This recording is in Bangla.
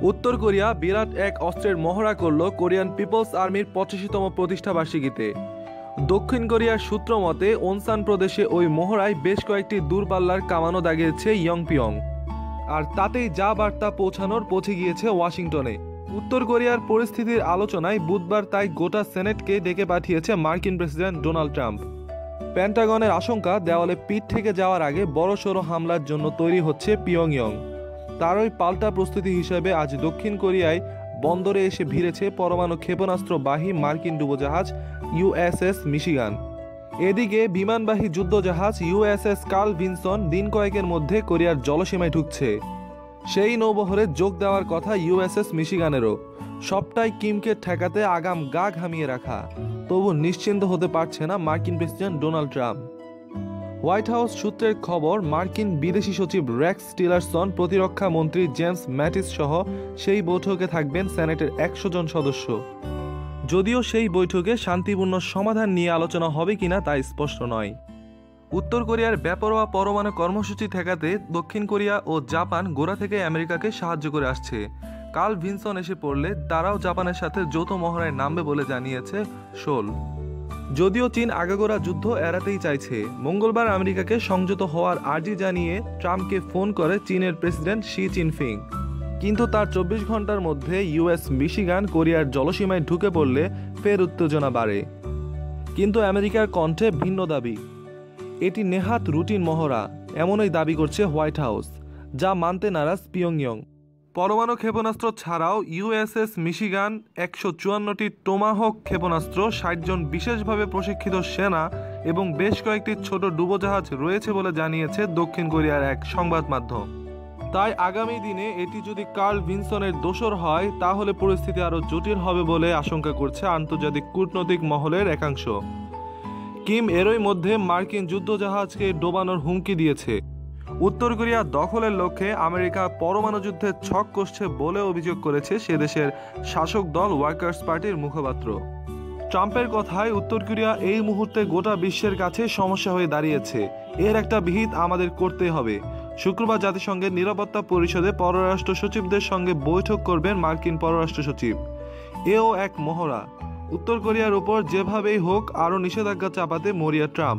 উত্তর কোরিয়া বিরাট এক অস্ত্রের মহড়া করল কোরিয়ান পিপলস আর্মির ৮৫তম প্রতিষ্ঠাবার্ষিকীতে। দক্ষিণ কোরিয়ার সূত্র মতে ওনসান প্রদেশে ওই মহড়ায় বেশ কয়েকটি দূরপাল্লার কামানও দাগিয়েছে ইয়ংপিয়ং, আর তাতেই যা বার্তা পৌঁছে গিয়েছে ওয়াশিংটনে। উত্তর কোরিয়ার পরিস্থিতির আলোচনায় বুধবার তাই গোটা সেনেটকে ডেকে পাঠিয়েছে মার্কিন প্রেসিডেন্ট ডোনাল্ড ট্রাম্প। পেন্টাগনের আশঙ্কা দেওয়ালে পিঠ থেকে যাওয়ার আগে বড়সড় হামলার জন্য তৈরি হচ্ছে পিয়ংইয়ং। তারই পাল্টা প্রস্তুতি হিসেবে আজ দক্ষিণ কোরিয়ায় বন্দরে এসে ভিড়েছে পরমাণু ক্ষেপণাস্ত্রবাহী মার্কিন ডুবোজাহাজ ইউএসএস মিশিগান। এদিকে বিমানবাহী যুদ্ধজাহাজ ইউএসএস কার্ল ভিনসন দিন কয়েকের মধ্যে কোরিয়ার জলসীমায় ঢুকছে। সেই নৌবহরে যোগ দেওয়ার কথা ইউএসএস মিশিগানেরও। সবটাই কিমকে ঠেকাতে আগাম গা ঘামিয়ে রাখা। তবু নিশ্চিন্ত হতে পারছে না মার্কিন president Donald Trump. White house সূত্রের খবর, মার্কিন বিদেশি সচিব রেক্স টিলারসন, প্রতিরক্ষা মন্ত্রী জেমস ম্যাটিস সহ সেই বৈঠকে থাকবেন সেনেটের ১০০ জন সদস্য। যদিও সেই বৈঠকে শান্তিপূর্ণ সমাধান নিয়ে আলোচনা হবে কিনা তা স্পষ্ট নয়। উত্তর কোরিয়ার বেপরোয়া পরমাণু কর্মসূচি ঠেকাতে দক্ষিণ কোরিয়া ও জাপান গোড়া থেকে আমেরিকাকে সাহায্য করে আসছে। কার্ল ভিনসন এসে পড়লে তারাও জাপানের সাথে যৌথ মহড়ায় নামবে বলে জানিয়েছে সোল। যদিও চীন আগাগোড়া যুদ্ধ এড়াতেই চাইছে। মঙ্গলবার আমেরিকাকে সংযত হওয়ার আর্জি জানিয়ে ট্রাম্পকে ফোন করে চীনের প্রেসিডেন্ট শি জিনপিং। কিন্তু তার ২৪ ঘন্টার মধ্যে ইউএস মিশিগান কোরিয়ার জলসীমায় ঢুকে পড়লে ফের উত্তেজনা বাড়ে। কিন্তু আমেরিকার কণ্ঠে ভিন্ন দাবি। এটি নেহাত রুটিন মহড়া, এমনই দাবি করছে হোয়াইট হাউস, যা মানতে নারাজ পিয়ংইয়ং। পরমাণু ক্ষেপণাস্ত্র ছাড়াও ইউএসএস মিশিগান ১৫৪টি টোমাহক ক্ষেপণাস্ত্র, ৬০ জন বিশেষভাবে প্রশিক্ষিত সেনা এবং বেশ কয়েকটি ছোট ডুবোজাহাজ রয়েছে বলে জানিয়েছে দক্ষিণ কোরিয়ার এক সংবাদ মাধ্যম। তাই আগামী দিনে এটি যদি কার্ল ভিনসনের দোসর হয় তাহলে পরিস্থিতি আরও জটিল হবে বলে আশঙ্কা করছে আন্তর্জাতিক কূটনৈতিক মহলের একাংশ। কিম এরই মধ্যে মার্কিন যুদ্ধজাহাজকে ডোবানোর হুমকি দিয়েছে। উত্তর কোরিয়া দখলের লক্ষ্যে আমেরিকা পরমাণু যুদ্ধের ছক কষছে বলে অভিযোগ করেছে সে দেশের শাসক দল ওয়ার্কার্স পার্টির মুখপাত্র। ট্রাম্পের কথায় উত্তর কোরিয়া এই মুহূর্তে গোটা বিশ্বের কাছে সমস্যা হয়ে দাঁড়িয়েছে। এর একটা বিহিত আমাদের করতে হবে। শুক্রবার জাতিসংঘের নিরাপত্তা পরিষদে পররাষ্ট্র সচিবদের সঙ্গে বৈঠক করবেন মার্কিন পররাষ্ট্র সচিব। এও এক মহড়া। উত্তর কোরিয়ার উপর যেভাবেই হোক আরও নিষেধাজ্ঞা চাপাতে মরিয়া ট্রাম্প।